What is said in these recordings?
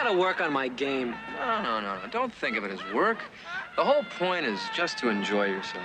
gotta work on my game. No. Don't think of it as work. The whole point is just to enjoy yourself.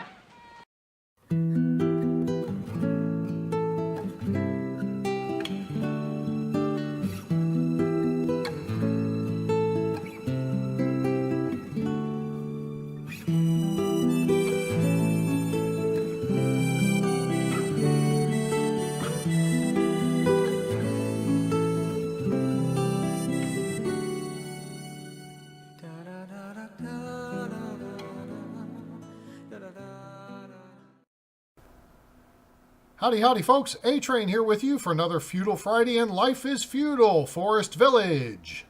Howdy, folks. A-Train here with you for another Feudal Friday, and life is feudal. Forest Village.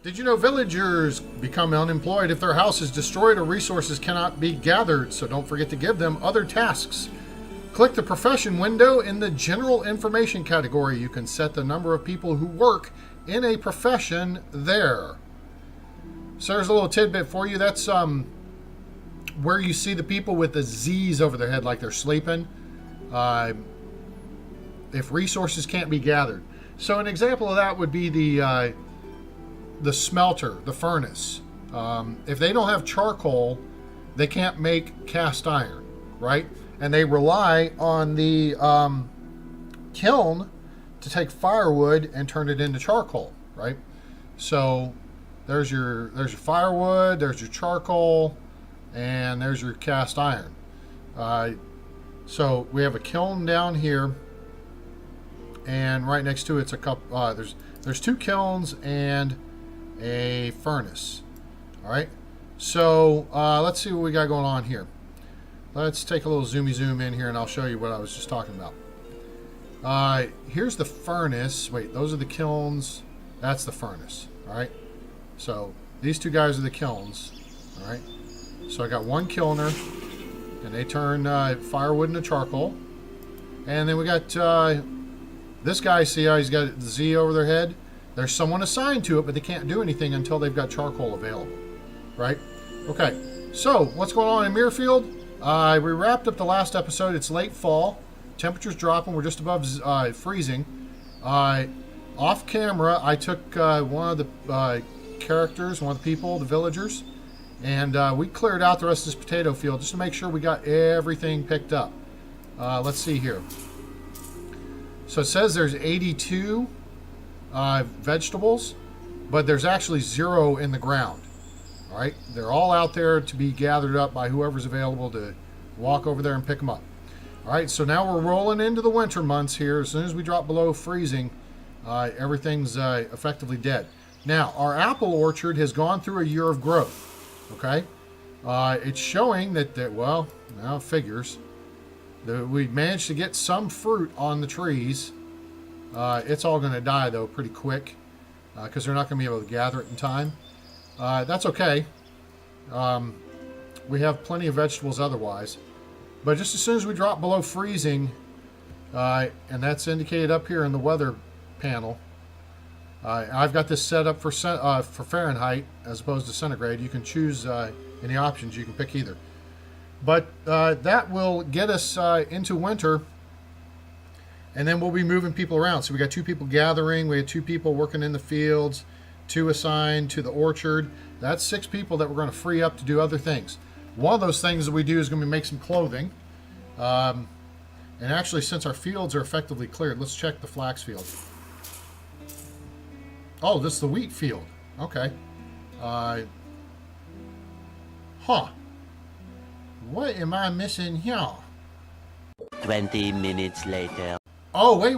Did you know villagers become unemployed if their house is destroyed or resources cannot be gathered? So don't forget to give them other tasks. Click the profession window in the general information category. You can set the number of people who work in a profession there. So there's a little tidbit for you. That's where you see the people with the Z's over their head like they're sleeping. If resources can't be gathered. So an example of that would be the smelter, the furnace. If they don't have charcoal, they can't make cast iron, right? And they rely on the kiln to take firewood and turn it into charcoal, right? So there's your firewood, there's your charcoal, and there's your cast iron. So we have a kiln down here, and right next to it's a couple. There's two kilns and a furnace. All right. So let's see what we got going on here. Let's take a little zoom in here, and I'll show you what I was just talking about. Here's the furnace. Wait, those are the kilns. That's the furnace. All right. So these two guys are the kilns. All right. So I got one kilner. And they turn firewood into charcoal. And then we got this guy, see how he's got the Z over their head? There's someone assigned to it, but they can't do anything until they've got charcoal available. Right? Okay, so what's going on in Mierfield? We wrapped up the last episode. It's late fall. Temperature's dropping. We're just above freezing. Off camera, I took one of the characters, one of the people, the villagers, and we cleared out the rest of this potato field just to make sure we got everything picked up. Let's see here. So it says there's 82 vegetables, but there's actually 0 in the ground. All right, they're all out there to be gathered up by whoever's available to walk over there and pick them up. All right, so now we're rolling into the winter months here. As soon as we drop below freezing, everything's effectively dead. Now, our apple orchard has gone through a year of growth. Okay, it's showing that well, now figures that we managed to get some fruit on the trees. It's all going to die though pretty quick because they're not going to be able to gather it in time. That's okay. We have plenty of vegetables otherwise, but just as soon as we drop below freezing, and that's indicated up here in the weather panel. I've got this set up for Fahrenheit as opposed to centigrade. You can choose any options. You can pick either. But that will get us into winter, and then we'll be moving people around. So we got 2 people gathering. We had 2 people working in the fields, 2 assigned to the orchard. That's 6 people that we're going to free up to do other things. One of those things that we do is going to be make some clothing. And actually, since our fields are effectively cleared, let's check the flax field. Oh, this is the wheat field. Okay. What am I missing here? 20 minutes later. Oh, wait.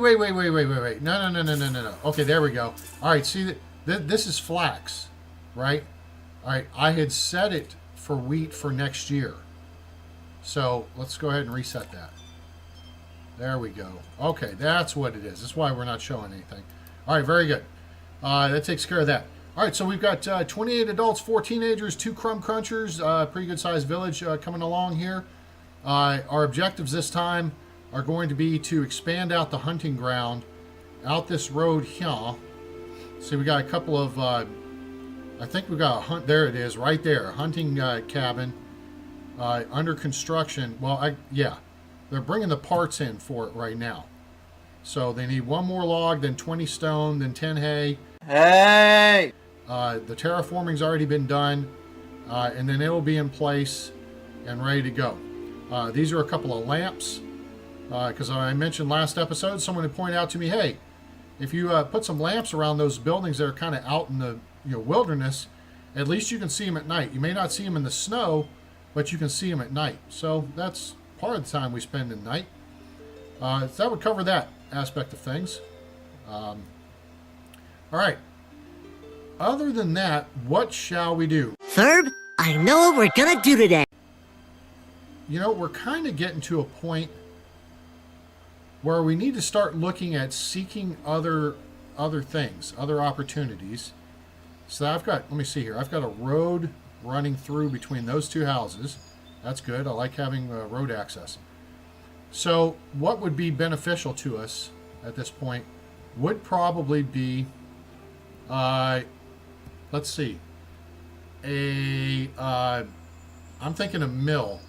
No. Okay, there we go. All right, see, this is flax, right? All right, I had set it for wheat for next year. So let's go ahead and reset that. There we go. Okay, that's what it is. That's why we're not showing anything. All right, very good. That takes care of that. All right, so we've got 28 adults, 4 teenagers, 2 crumb crunchers, pretty good sized village coming along here. Our objectives this time are going to be to expand out the hunting ground out this road here. See, we got a couple of, I think we got a hunt, there it is, right there, a hunting cabin under construction. Well, yeah, they're bringing the parts in for it right now. So they need 1 more log, then 20 stone, then 10 hay. Hey! The terraforming's already been done, and then it'll be in place and ready to go. These are a couple of lamps, because I mentioned last episode, someone had pointed out to me, hey, if you put some lamps around those buildings that are kind of out in the wilderness, at least you can see them at night. You may not see them in the snow, but you can see them at night. So that's part of the time we spend at night. So that would cover that aspect of things. All right. Other than that, what shall we do? Ferb, I know what we're gonna do today. We're kind of getting to a point where we need to start looking at seeking other things, other opportunities. So let me see here. I've got a road running through between those two houses. That's good. I like having road access. So what would be beneficial to us at this point would probably be, let's see, I'm thinking a mill,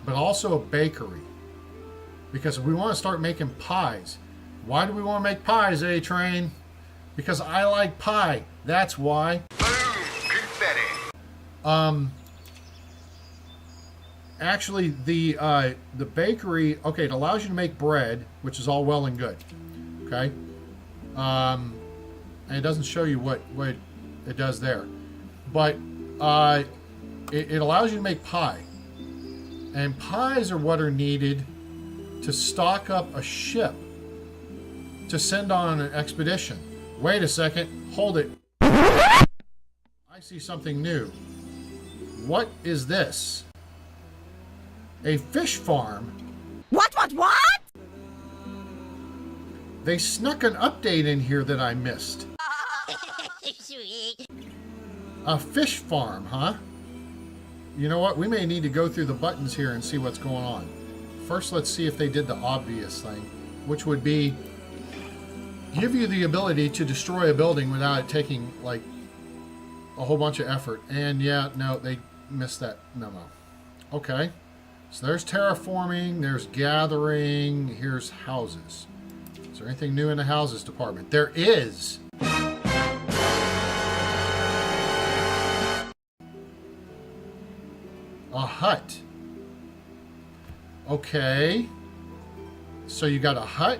but also a bakery. Because we want to start making pies. Why do we want to make pies, A-Train? Because I like pie. That's why. Boom! Confetti! Actually, the bakery, okay, it allows you to make bread, which is all well and good. Okay? And it doesn't show you what it does there. But it allows you to make pie. And pies are what are needed to stock up a ship to send on an expedition. Wait a second. Hold it. I see something new. What is this? A fish farm? What? They snuck an update in here that I missed. Sweet. A fish farm, huh? You know what? We may need to go through the buttons here and see what's going on. First, let's see if they did the obvious thing, which would be give you the ability to destroy a building without it taking, like, a whole bunch of effort. And yeah, no, they missed that memo. Okay. So there's terraforming, there's gathering, here's houses. Is there anything new in the houses department? There is. A hut. Okay. So you got a hut,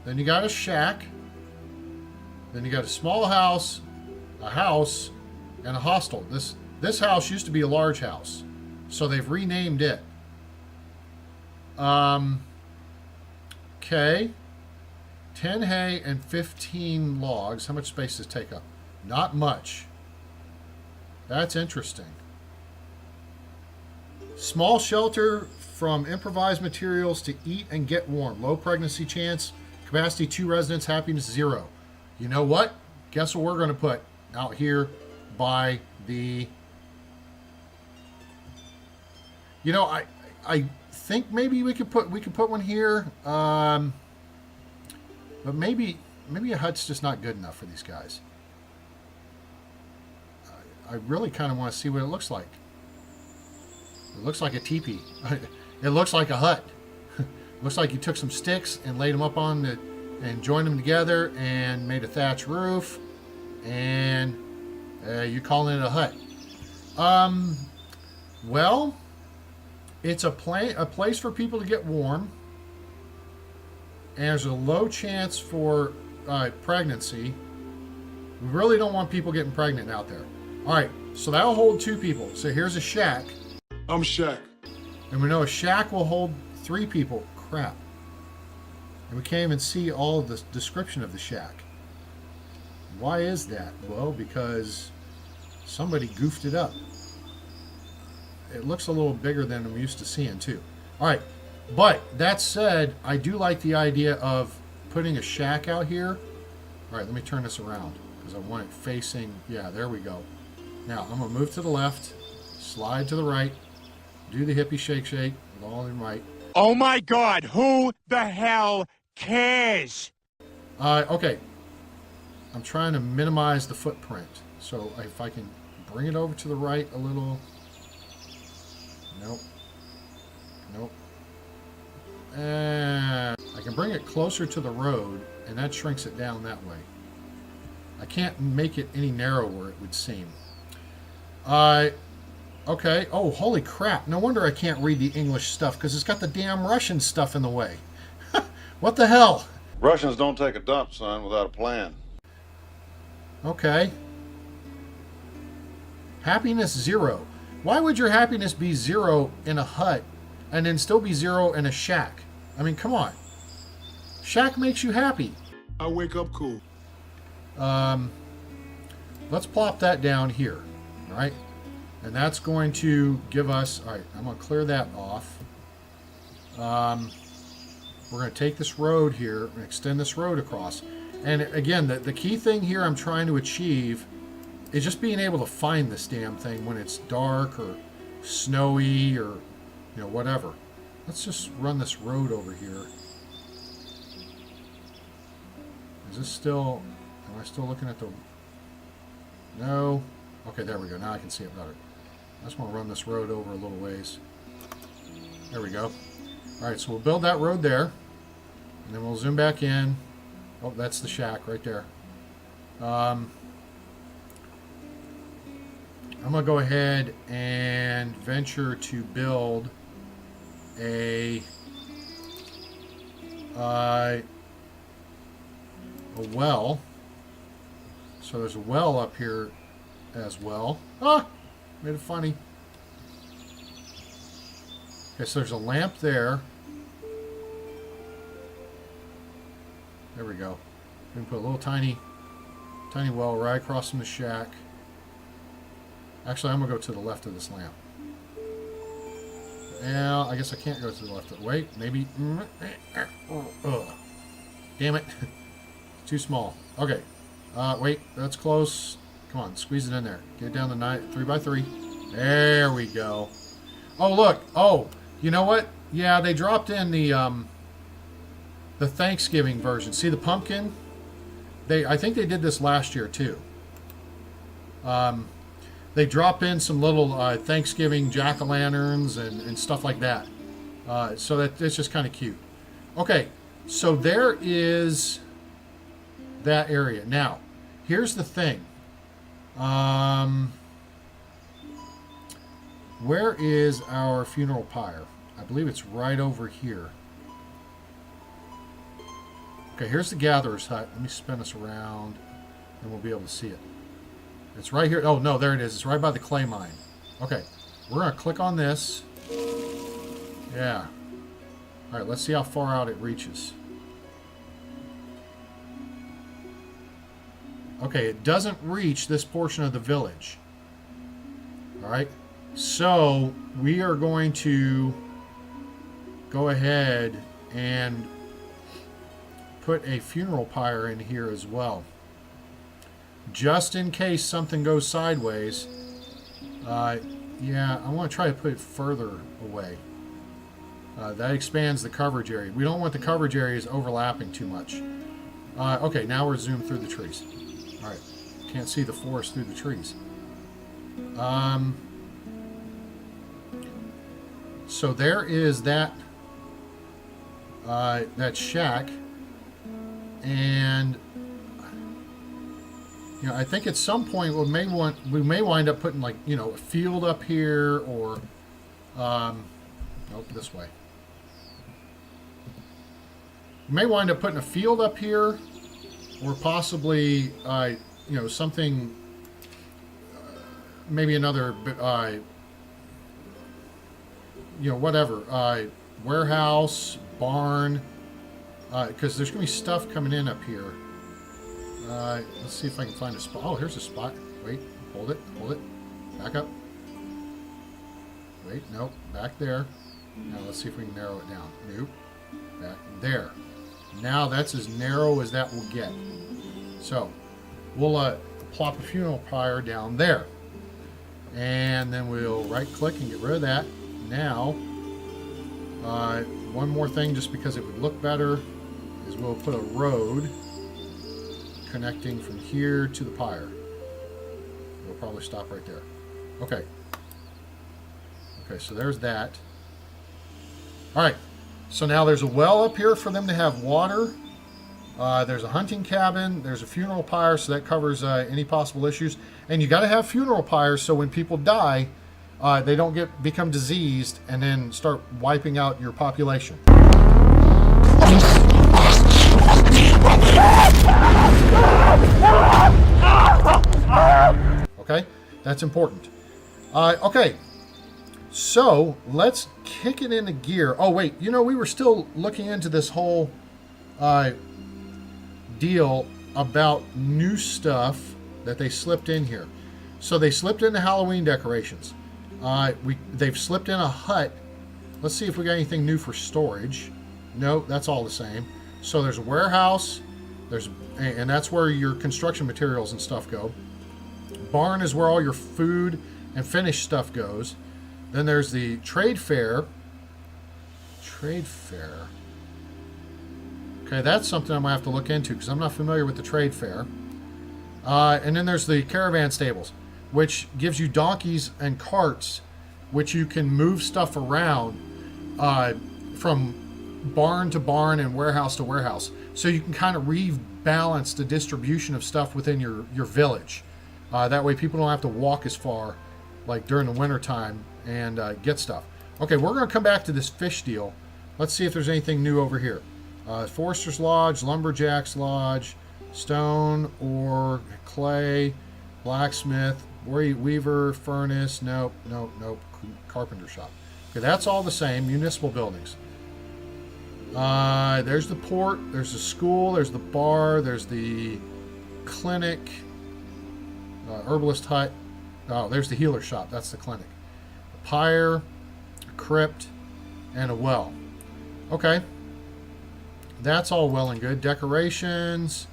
then you got a shack, then you got a small house, a house, and a hostel. This house used to be a large house, so they've renamed it. Okay. 10 hay and 15 logs. How much space does it take up? Not much. That's interesting. Small shelter from improvised materials to eat and get warm. Low pregnancy chance. Capacity 2 residents. Happiness 0. You know what? Guess what we're going to put out here by the... I think maybe we could put one here. But maybe a hut's just not good enough for these guys. I really kind of want to see what it looks like. It looks like a teepee. It looks like a hut. Looks like you took some sticks and laid them up on and joined them together and made a thatch roof, and you're calling it a hut. Well, it's a place for people to get warm, and there's a low chance for pregnancy. We really don't want people getting pregnant out there. All right, so that'll hold 2 people. So here's a shack. I'm Shaq. And we know a shack will hold 3 people. Crap. And we can't even see all of the description of the shack. Why is that? Well, because somebody goofed it up. It looks a little bigger than I'm used to seeing, too. All right. But that said, I do like the idea of putting a shack out here. All right, let me turn this around because I want it facing... Yeah, there we go. Now, I'm going to move to the left, slide to the right, do the hippie shake with all in might. Oh my God, who the hell cares? Okay. I'm trying to minimize the footprint. So if I can bring it over to the right a little. Nope. And I can bring it closer to the road, and that shrinks it down that way. I can't make it any narrower, it would seem. Okay. Oh, holy crap. No wonder I can't read the English stuff, because it's got the damn Russian stuff in the way. What the hell? Russians don't take a dump, son, without a plan. Okay. Happiness 0. Why would your happiness be 0 in a hut and then still be 0 in a shack? I mean, come on. Shack makes you happy. I wake up cool. Let's plop that down here. All right. And that's going to give us... All right, I'm going to clear that off. We're going to take this road here and extend this road across. And again, the key thing here I'm trying to achieve is just being able to find this damn thing when it's dark or snowy or, you know, whatever. Let's just run this road over here. Is this still... Am I still looking at the... No. Okay, there we go. Now I can see it better. I just want to run this road over a little ways. There we go. Alright, so we'll build that road there. And then we'll zoom back in. Oh, that's the shack right there. I'm going to go ahead and venture to build a well. So there's a well up here as well. Ah! Made it funny. Okay, so there's a lamp there. There we go. We can put a little tiny well right across from the shack. Actually, I'm going to go to the left of this lamp. Well, I guess I can't go to the left. Wait, maybe. Ugh. Damn it. Too small. Okay. Wait, that's close. Come on, squeeze it in there. Get it down to 3x3. There we go. Oh, look. Oh, you know what? Yeah, they dropped in the Thanksgiving version. See the pumpkin? I think they did this last year too. They drop in some little Thanksgiving jack-o'-lanterns and stuff like that. So it's just kind of cute. Okay, so there is that area. Now, here's the thing. Where is our funeral pyre? I believe it's right over here. Okay, here's the gatherer's hut. Let me spin us around and we'll be able to see it. It's right here. Oh, no, there it is. It's right by the clay mine. Okay, we're going to click on this. Yeah. All right, let's see how far out it reaches. Okay, it doesn't reach this portion of the village. All right, so we are going to go ahead and put a funeral pyre in here as well. Just in case something goes sideways. Yeah, I want to try to put it further away. That expands the coverage area. We don't want the coverage areas overlapping too much. Okay, now we're zoomed through the trees. All right, can't see the forest through the trees. So there is that that shack, and you know, I think at some point we may wind up putting, like, you know, a field up here, or nope, this way. We may wind up putting a field up here, or possibly you know, something, maybe another you know, whatever, warehouse, barn, because there's gonna be stuff coming in up here. Let's see if I can find a spot. Oh, here's a spot. Wait, hold it, back up. Wait, nope, back there. Now let's see if we can narrow it down. Nope, back there. Now that's as narrow as that will get. So we'll plop a funeral pyre down there, and then we'll right click and get rid of that. Now one more thing, just because it would look better, is we'll put a road connecting from here to the pyre. We'll probably stop right there. Okay, so there's that. All right, so now there's a well up here for them to have water. There's a hunting cabin. There's a funeral pyre, so that covers any possible issues. And you got to have funeral pyres so when people die, they don't become diseased and then start wiping out your population. Okay, that's important. Okay, so let's kick it into gear. Oh wait, you know, we were still looking into this whole deal about new stuff that they slipped in here. So they slipped in the Halloween decorations. They've slipped in a hut. Let's see if we got anything new for storage. No, that's all the same. So there's a warehouse. And that's where your construction materials and stuff go. Barn is where all your food and finished stuff goes. Then there's the trade fair. Trade fair. Okay, that's something I'm going to have to look into because I'm not familiar with the trade fair. And then there's the caravan stables, which gives you donkeys and carts, which you can move stuff around from barn to barn and warehouse to warehouse. So you can kind of rebalance the distribution of stuff within your village. That way people don't have to walk as far like during the winter time and get stuff. Okay, we're going to come back to this fish deal. Let's see if there's anything new over here. Forester's Lodge, Lumberjack's Lodge, Stone, Ore, Clay, Blacksmith, Weaver, Furnace, nope, Carpenter Shop. Okay, that's all the same, municipal buildings. There's the port, there's the school, there's the bar, there's the clinic, herbalist hut. Oh, there's the healer shop, that's the clinic. A pyre, a crypt, and a well. Okay. That's all well and good. Decorations.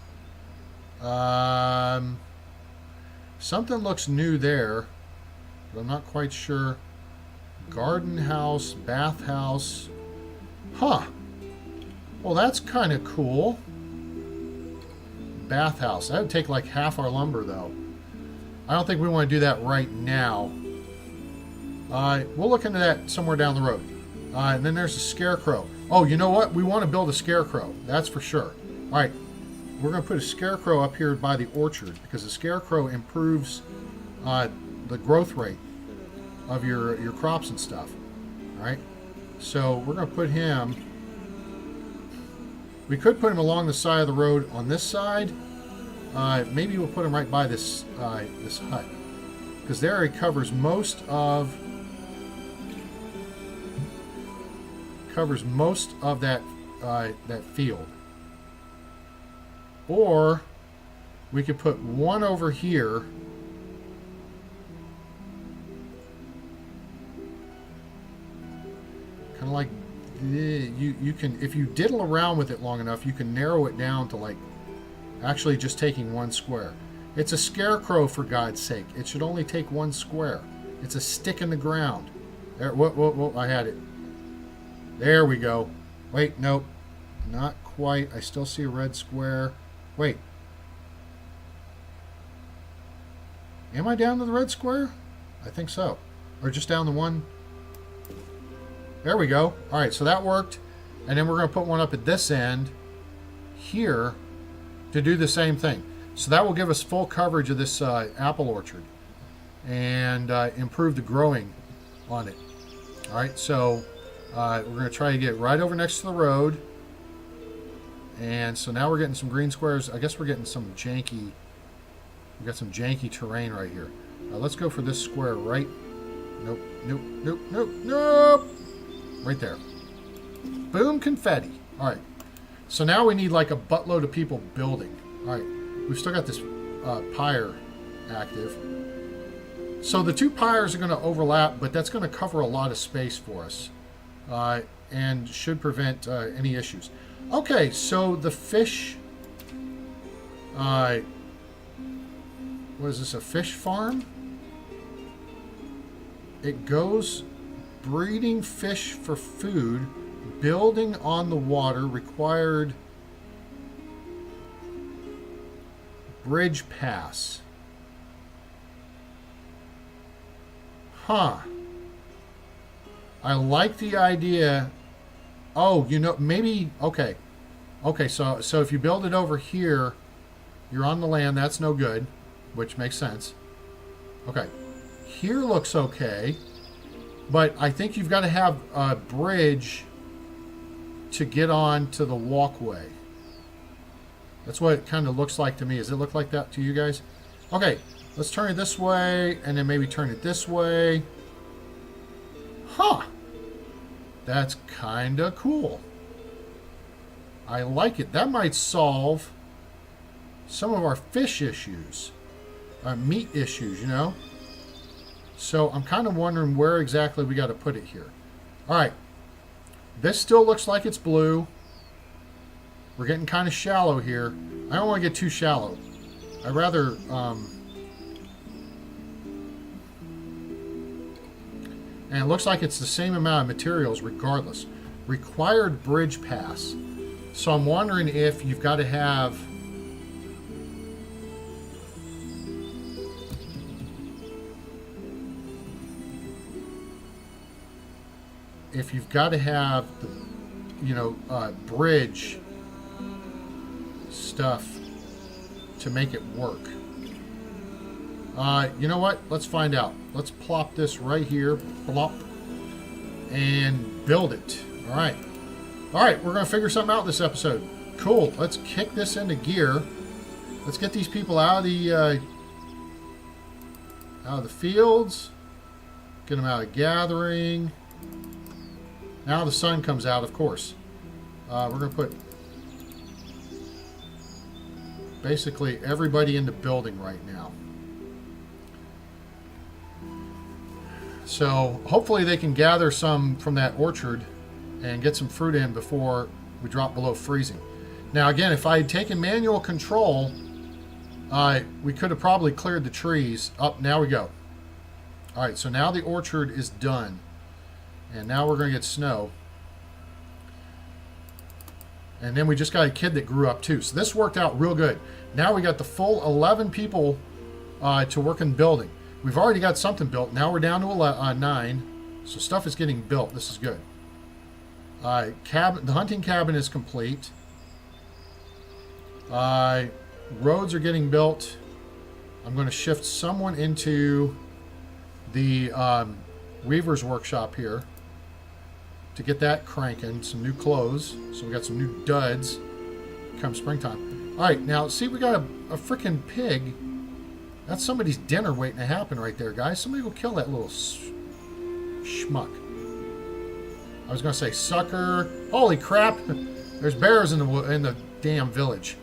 Something looks new there, but I'm not quite sure. Garden house, bath house. Huh. Well, that's kind of cool. Bath house. That would take like half our lumber, though. I don't think we want to do that right now. We'll look into that somewhere down the road. And then there's a scarecrow. Oh, you know what? We want to build a scarecrow. That's for sure. All right. We're going to put a scarecrow up here by the orchard because the scarecrow improves the growth rate of your crops and stuff. All right. So we're going to put him. We could put him along the side of the road on this side. Maybe we'll put him right by this this hut because there he covers most of that that field. Or we could put one over here. Kind of like you can, if you diddle around with it long enough, you can narrow it down to like actually just taking one square. It's a scarecrow, for God's sake. It should only take one square. It's a stick in the ground. There, whoa, I had it. There we go. Wait, nope. Not quite. I still see a red square. Wait. Am I down to the red square? I think so. Or just down the one. There we go. All right, so that worked. And then we're going to put one up at this end here to do the same thing. So that will give us full coverage of this apple orchard and improve the growing on it. All right, so we're going to try to get right over next to the road. And so now we're getting some green squares. I guess we're getting some janky. We got some janky terrain right here. Let's go for this square right. Nope. Right there. Boom, confetti. All right. So now we need like a buttload of people building. All right. We've still got this pyre active. So the two pyres are going to overlap, but that's going to cover a lot of space for us and should prevent any issues. Okay, so the fish, what is this, a fish farm? It goes breeding fish for food, building on the water, required bridge pass. Huh. I like the idea. Oh, you know, maybe, okay. Okay, so if you build it over here, you're on the land. That's no good, which makes sense. Okay, here looks okay, but I think you've got to have a bridge to get on to the walkway. That's what it kind of looks like to me. Does it look like that to you guys? Okay, let's turn it this way, and then maybe turn it this way. Huh. That's kind of cool. I like it. That might solve some of our fish issues. Our meat issues, you know? So I'm kind of wondering where exactly we got to put it here. All right. This still looks like it's blue. We're getting kind of shallow here. I don't want to get too shallow. I'd rather... and it looks like it's the same amount of materials regardless. Required bridge pass. So I'm wondering if you've got to have... if you've got to have the, you know, bridge stuff to make it work. You know what? Let's find out. Let's plop this right here. Plop. And build it. All right. All right, we're going to figure something out this episode. Cool. Let's kick this into gear. Let's get these people out of the fields. Get them out of gathering. Now the sun comes out, of course. We're going to put basically everybody in the building right now. So hopefully they can gather some from that orchard and get some fruit in before we drop below freezing. Now again, if I had taken manual control, we could have probably cleared the trees. Up, now we go. All right, so now the orchard is done. And now we're going to get snow. And then we just got a kid that grew up too. So this worked out real good. Now we got the full 11 people to work in the building. We've already got something built. Now we're down to 9. So stuff is getting built. This is good. The hunting cabin is complete. Roads are getting built. I'm going to shift someone into the weaver's workshop here to get that cranking. Some new clothes. So we got some new duds come springtime. All right, now see, we got a freaking pig. That's somebody's dinner waiting to happen right there, guys. Somebody go kill that little schmuck. I was going to say sucker. Holy crap. There's bears in the damn village.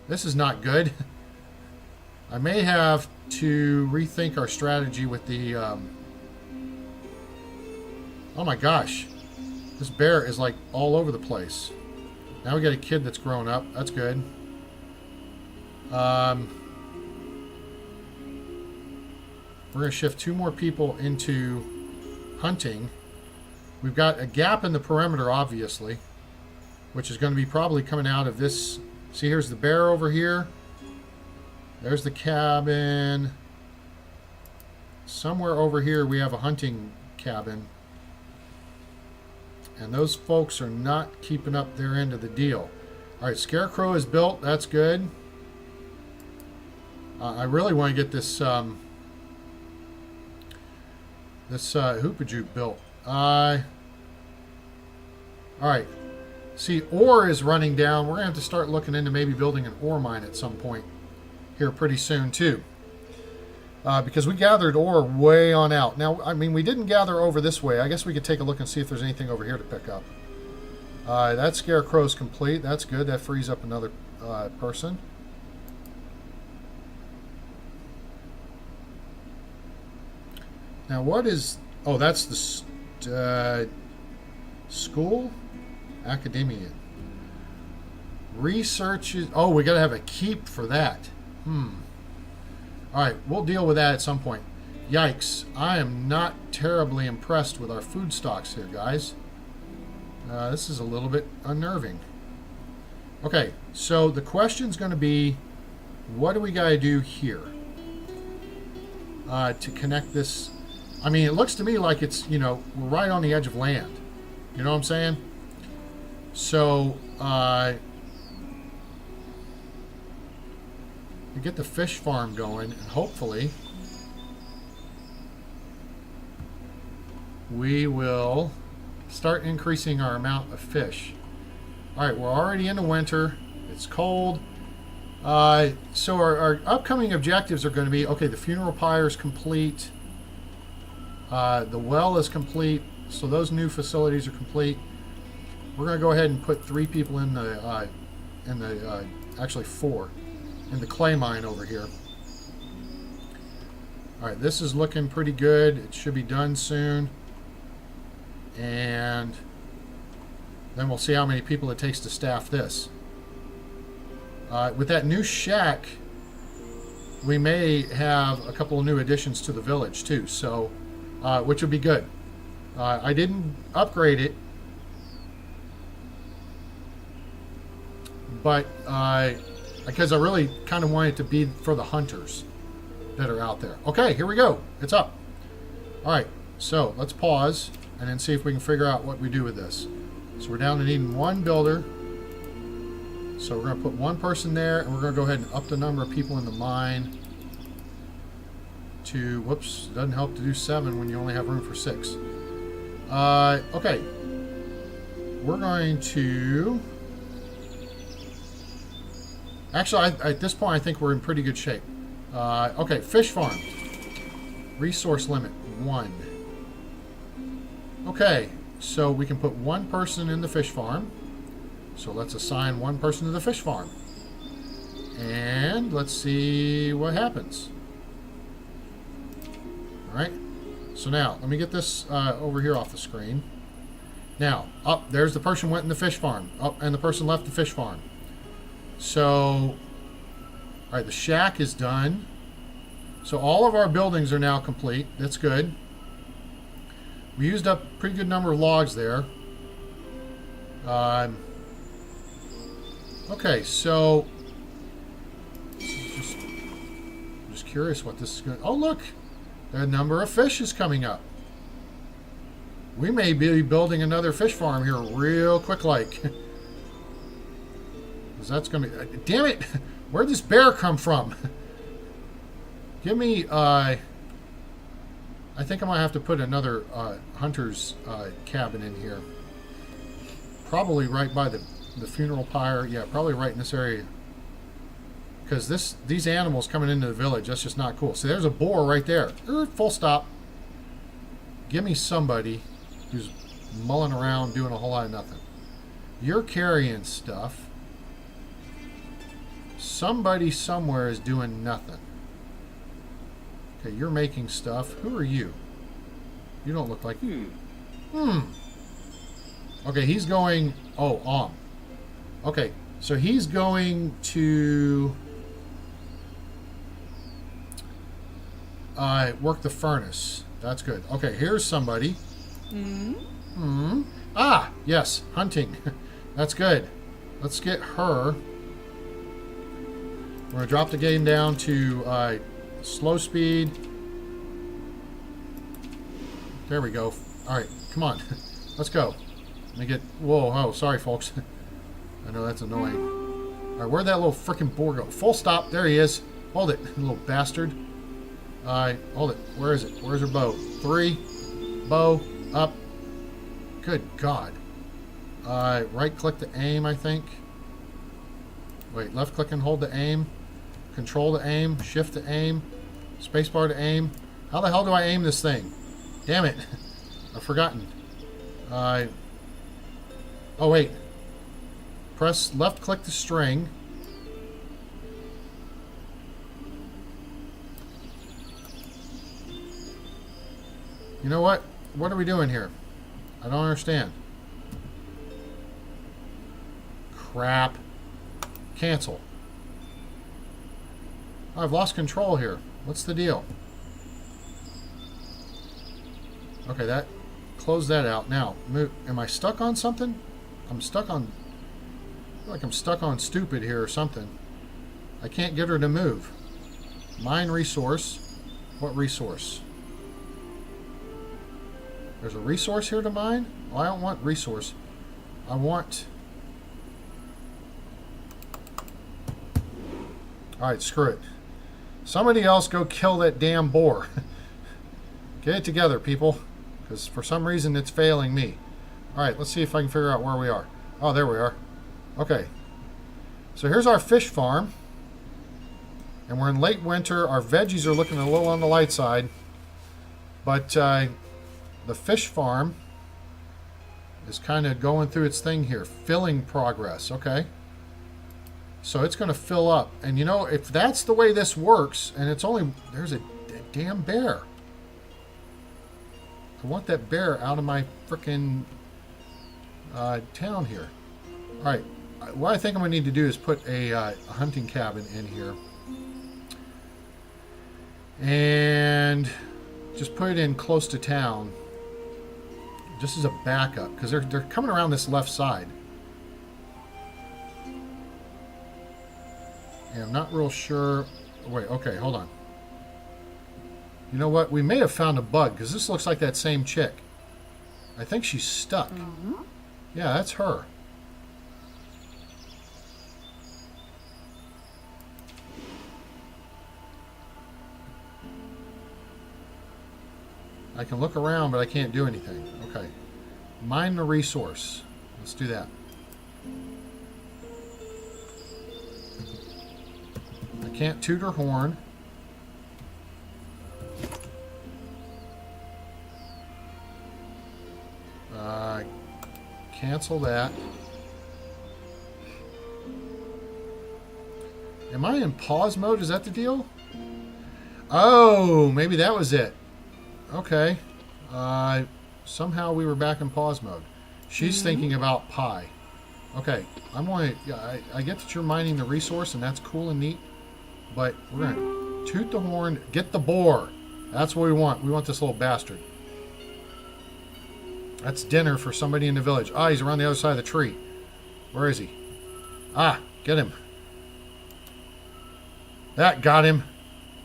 This is not good. I may have to rethink our strategy with the... oh my gosh. This bear is like all over the place. Now we got a kid that's grown up. That's good. We're going to shift 2 more people into hunting. We've got a gap in the perimeter, obviously, which is going to be probably coming out of this. See, here's the bear over here. There's the cabin. Somewhere over here we have a hunting cabin. And those folks are not keeping up their end of the deal. All right, Scarecrow is built. That's good. I really want to get this Hoopajoop built. All right. See, ore is running down. We're going to have to start looking into maybe building an ore mine at some point here pretty soon, too. Because we gathered ore way on out. Now, I mean, we didn't gather over this way. I guess we could take a look and see if there's anything over here to pick up. That Scarecrow's complete. That's good. That frees up another person. Now, what is... oh, that's the school? Academia. Research is... oh, we got to have a keep for that. Alright, we'll deal with that at some point. Yikes. I am not terribly impressed with our food stocks here, guys. This is a little bit unnerving. Okay, so the question's going to be, what do we got to do here to connect this? I mean, it looks to me like it's, you know, we're right on the edge of land. You know what I'm saying? So, we get the fish farm going, and hopefully we will start increasing our amount of fish. Alright, we're already into winter. It's cold. So our upcoming objectives are going to be, okay, the funeral pyre is complete. The well is complete. So those new facilities are complete. We're going to go ahead and put 3 people in the, actually 4, in the clay mine over here. Alright, this is looking pretty good. It should be done soon. And then we'll see how many people it takes to staff this. With that new shack, we may have a couple of new additions to the village too, so which would be good. I didn't upgrade it, but because I really kind of want it to be for the hunters that are out there. Okay, here we go. It's up. All right, so let's pause and then see if we can figure out what we do with this. So we're down to needing 1 builder. So we're going to put 1 person there, and we're going to go ahead and up the number of people in the mine to, whoops, doesn't help to do 7 when you only have room for 6. Okay. We're going to... Actually, at this point, I think we're in pretty good shape. Okay, fish farm. Resource limit, 1. Okay, so we can put 1 person in the fish farm. So let's assign 1 person to the fish farm. And let's see what happens. Alright. So now, let me get this over here off the screen. Now, up, there's the person went in the fish farm. Up, and the person left the fish farm. So, alright, the shack is done. So all of our buildings are now complete. That's good. We used up a pretty good number of logs there. Okay, so I'm just curious what this is going to... Oh, look! The number of fish is coming up. We may be building another fish farm here real quick like. Because that's going to be... Damn it! Where'd this bear come from? Give me... I think I might have to put another hunter's cabin in here. Probably right by the funeral pyre. Yeah, probably right in this area. Because these animals coming into the village, that's just not cool. See, there's a boar right there. Full stop. Give me somebody who's mulling around doing a whole lot of nothing. You're carrying stuff. Somebody somewhere is doing nothing. Okay, you're making stuff. Who are you? You don't look like... Okay, he's going... Oh, Okay, so he's going to... work the furnace. That's good. Okay, here's somebody. Ah, yes, hunting. That's good. Let's get her. We're going to drop the game down to slow speed. There we go. All right, come on. Let's go. Let me get... Whoa, oh, sorry, folks. I know that's annoying. All right, where'd that little frickin' boar go? Full stop. There he is. Hold it, little bastard. Hold it. Where is it? Where's her bow? 3. Bow. Up. Good God. Right-click to aim, I think. Wait, left-click and hold to aim. Control to aim. Shift to aim. Spacebar to aim. How the hell do I aim this thing? Damn it. I've forgotten. Oh, wait. Press left-click to string. You know what? What are we doing here? I don't understand. Crap. Cancel. Oh, I've lost control here. What's the deal? Okay, that... Close that out. Now, move. Am I stuck on something? I'm stuck on... I feel like I'm stuck on stupid here or something. I can't get her to move. Mine resource. What resource? There's a resource here to mine? Oh, I don't want resource. I want... Alright, screw it. Somebody else go kill that damn boar. Get it together, people. Because for some reason it's failing me. Alright, let's see if I can figure out where we are. Oh, there we are. Okay. So here's our fish farm. And we're in late winter. Our veggies are looking a little on the light side. But the fish farm is kind of going through its thing here. Filling progress. Okay. So it's going to fill up. And you know, if that's the way this works, and it's only... There's a damn bear. I want that bear out of my frickin' town here. Alright. What I think I'm going to need to do is put a hunting cabin in here. And just put it in close to town. Just as a backup. Because they're coming around this left side. And I'm not real sure... Wait, okay, hold on. You know what? We may have found a bug. Because this looks like that same chick. I think she's stuck. Yeah, that's her. I can look around, but I can't do anything. Okay. Mine the resource. Let's do that. I can't toot her horn. Cancel that. Am I in pause mode? Is that the deal? Oh, maybe that was it. Okay. Somehow we were back in pause mode. She's thinking about pie. Okay. I'm going to... Yeah, I get that you're mining the resource, and that's cool and neat. But we're going to toot the horn. Get the boar. That's what we want. We want this little bastard. That's dinner for somebody in the village. Ah, he's around the other side of the tree. Where is he? Ah, get him. That got him.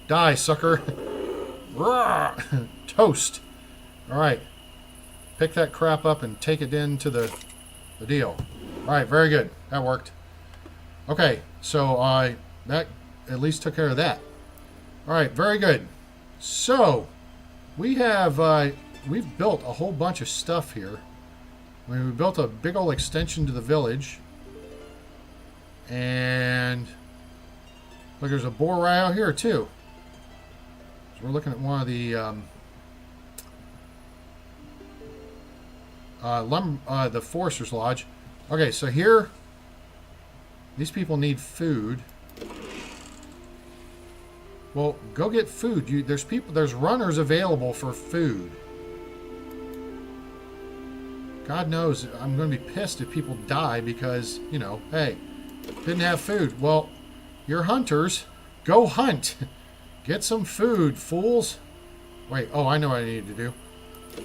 Die, sucker. Toast. Alright. Pick that crap up and take it into the deal. Alright, very good. That worked. Okay, so that at least took care of that. Alright, very good. So, we have... we've built a whole bunch of stuff here. I mean, we built a big old extension to the village. And... Look, there's a boar right out here, too. So we're looking at one of the... the Forester's Lodge. Okay, so here... These people need food. Well, go get food. There's runners available for food. God knows, I'm going to be pissed if people die because, you know, hey, didn't have food. Well, you're hunters. Go hunt. Get some food, fools. Wait, oh, I know what I need to do.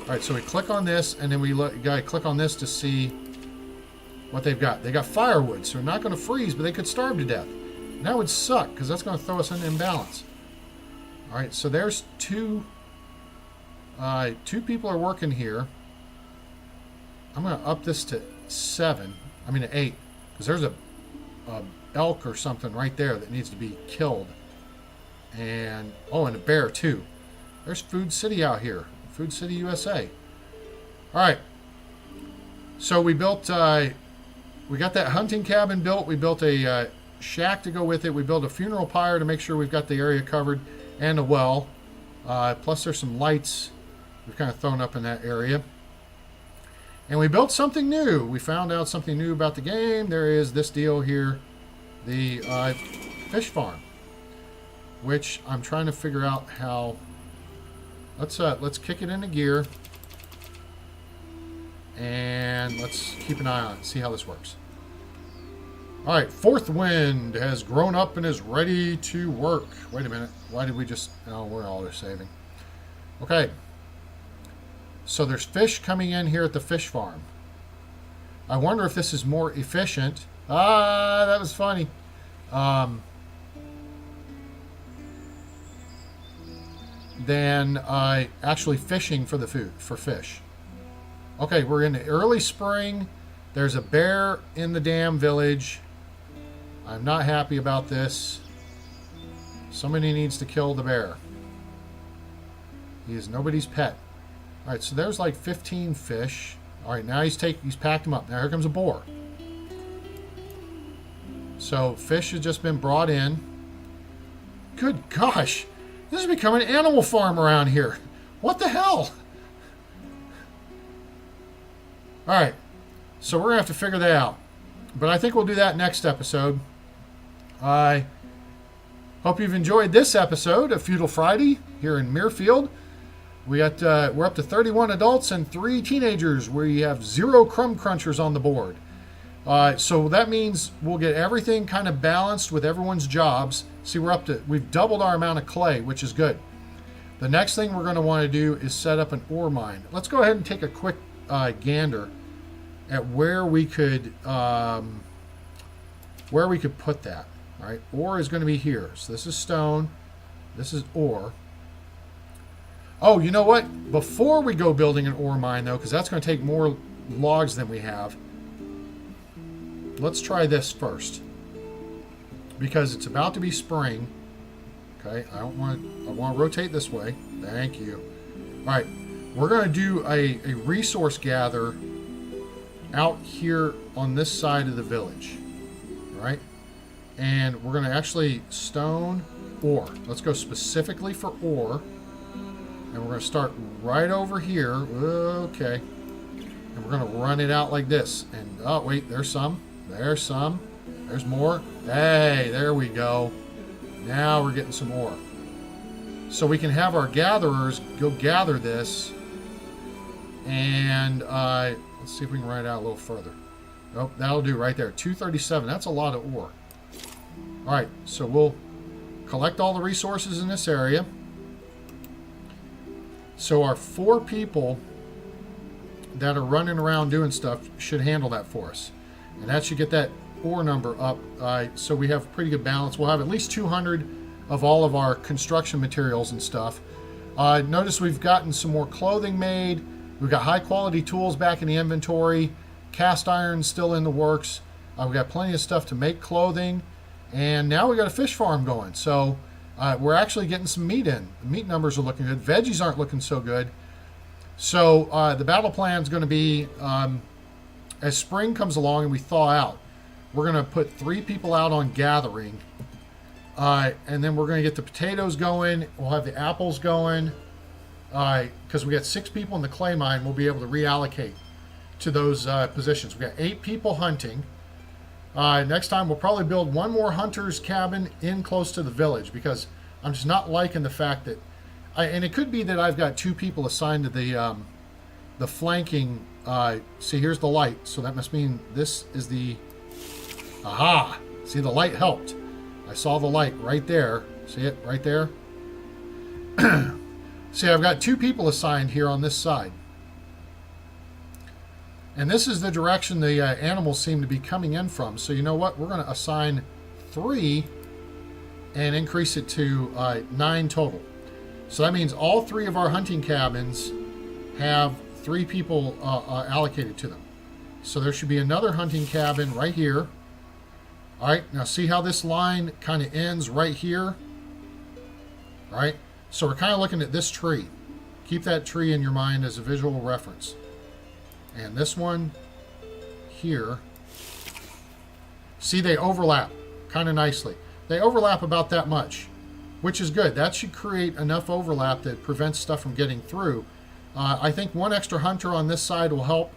All right, so we click on this, and then we gotta click on this to see what they've got. They got firewood, so they're not going to freeze, but they could starve to death. And that would suck, because that's going to throw us in an imbalance. All right, so there's two people are working here. I'm going to up this to 7. I mean to 8. Because there's a elk or something right there that needs to be killed. And, oh, and a bear too. There's Food City out here. Food City, USA. Alright. So we built, we got that hunting cabin built. We built a shack to go with it. We built a funeral pyre to make sure we've got the area covered. And a well. Plus there's some lights we've kind of thrown up in that area. And we built something new. We found out something new about the game. There is this deal here, the fish farm, which I'm trying to figure out how. Let's kick it into gear, and let's keep an eye on it. See how this works. All right, Fourth Wind has grown up and is ready to work. Wait a minute. Why did we just? Oh, we're auto saving. Okay. So there's fish coming in here at the fish farm. I wonder if this is more efficient. Ah, that was funny. Than actually fishing for the food, for fish. Okay, we're in the early spring. There's a bear in the damn village. I'm not happy about this. Somebody needs to kill the bear. He is nobody's pet. All right, so there's like 15 fish. All right, now he's packed them up. Now here comes a boar. So fish has just been brought in. Good gosh, this is becoming an animal farm around here. What the hell? All right, so we're gonna have to figure that out. But I think we'll do that next episode. I hope you've enjoyed this episode of Feudal Friday here in Mierfield. We're up to 31 adults and 3 teenagers. We have 0 crumb crunchers on the board. So that means we'll get everything kind of balanced with everyone's jobs. See, we've doubled our amount of clay, which is good. The next thing we're going to want to do is set up an ore mine. Let's go ahead and take a quick gander at where we could put that. All right, ore is going to be here. So this is stone. This is ore. Oh, you know what? Before we go building an ore mine, though, because that's going to take more logs than we have, let's try this first. Because it's about to be spring. Okay, I want to rotate this way. Thank you. All right, we're going to do a resource gather out here on this side of the village. All right, and we're going to actually stone ore. Let's go specifically for ore. And we're going to start right over here. Okay. And we're going to run it out like this. And, oh, wait, there's some. There's some. There's more. Hey, there we go. Now we're getting some more. So we can have our gatherers go gather this. And let's see if we can run it out a little further. Oh, that'll do right there. 237. That's a lot of ore. All right, so we'll collect all the resources in this area. So our 4 people that are running around doing stuff should handle that for us. And that should get that ore number up. So we have pretty good balance. We'll have at least 200 of all of our construction materials and stuff. Notice we've gotten some more clothing made. We've got high quality tools back in the inventory. Cast iron still in the works. We've got plenty of stuff to make clothing. And now we got a fish farm going. So we're actually getting some meat in. The meat numbers are looking good. Veggies aren't looking so good. So the battle plan is going to be, as spring comes along and we thaw out, we're going to put 3 people out on gathering. And then we're going to get the potatoes going. We'll have the apples going. Because we got 6 people in the clay mine, we'll be able to reallocate to those positions. We got 8 people hunting. Next time we'll probably build one more hunter's cabin in close to the village, because I'm just not liking the fact that, and it could be that I've got 2 people assigned to the flanking. See, here's the light, so that must mean this is the, aha, see, the light helped. I saw the light right there. See it right there? See, I've got 2 people assigned here on this side. And this is the direction the animals seem to be coming in from. So you know what? We're going to assign 3 and increase it to 9 total. So that means all 3 of our hunting cabins have 3 people allocated to them. So there should be another hunting cabin right here. All right, now see how this line kind of ends right here? All right, so we're kind of looking at this tree. Keep that tree in your mind as a visual reference. And this one here, see, they overlap kind of nicely. They overlap about that much, which is good. That should create enough overlap that prevents stuff from getting through. I think 1 extra hunter on this side will help,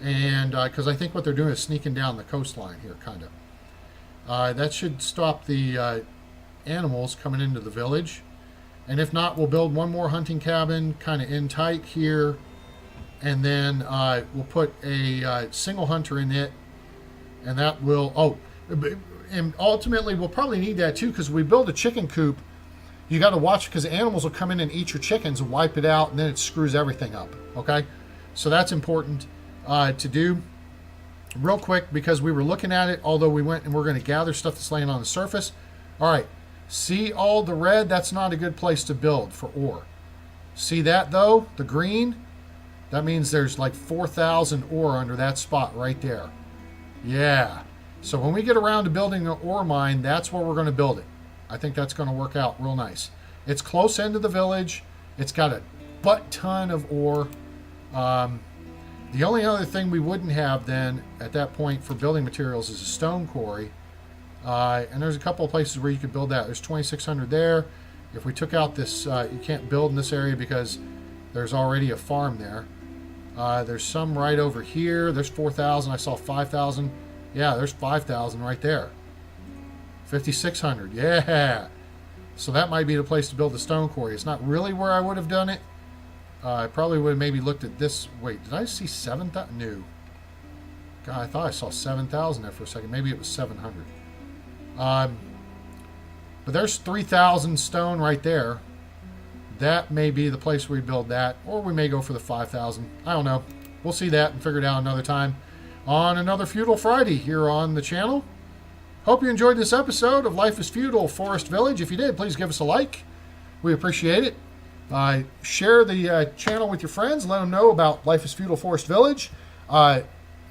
and because I think what they're doing is sneaking down the coastline here, kind of. That should stop the animals coming into the village. And if not, we'll build 1 more hunting cabin kind of in tight here. And then we'll put a single hunter in it, and that will, and ultimately we'll probably need that too, because we build a chicken coop, you got to watch, because the animals will come in and eat your chickens and wipe it out, and then it screws everything up, okay? So that's important to do. Real quick, because we were looking at it, although we went and we're going to gather stuff that's laying on the surface. All right, see all the red? That's not a good place to build for ore. See that though, the green? That means there's like 4,000 ore under that spot right there. Yeah. So when we get around to building an ore mine, that's where we're going to build it. I think that's going to work out real nice. It's close into the village. It's got a butt ton of ore. The only other thing we wouldn't have then at that point for building materials is a stone quarry. And there's a couple of places where you could build that. There's 2,600 there. If we took out this, you can't build in this area because there's already a farm there. There's some right over here. There's 4,000. I saw 5,000. Yeah, there's 5,000 right there. 5,600. Yeah. So that might be the place to build the stone quarry. It's not really where I would have done it. I probably would have maybe looked at this. Wait, did I see 7,000? No. God, I thought I saw 7,000 there for a second. Maybe it was 700. But there's 3,000 stone right there. That may be the place where we build that. Or we may go for the 5,000. I don't know. We'll see that and figure it out another time on another Feudal Friday here on the channel. Hope you enjoyed this episode of Life is Feudal Forest Village. If you did, please give us a like. We appreciate it. Share the channel with your friends. Let them know about Life is Feudal Forest Village. Now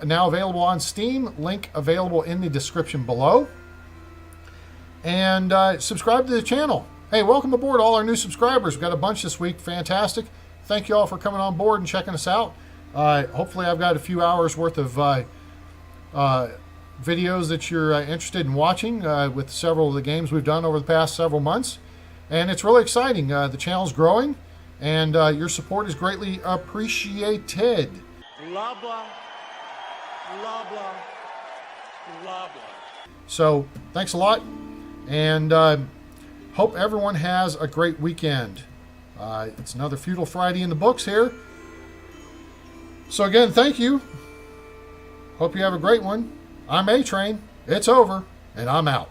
available on Steam. Link available in the description below. And subscribe to the channel. Hey, welcome aboard all our new subscribers. We've got a bunch this week. Fantastic. Thank you all for coming on board and checking us out. Hopefully I've got a few hours worth of videos that you're interested in watching with several of the games we've done over the past several months. And it's really exciting. The channel's growing, and your support is greatly appreciated. Blah, blah. Blah, blah. Blah, blah. So, thanks a lot, and hope everyone has a great weekend. It's another Feudal Friday in the books here. So again, thank you. Hope you have a great one. I'm A-Train. It's over, and I'm out.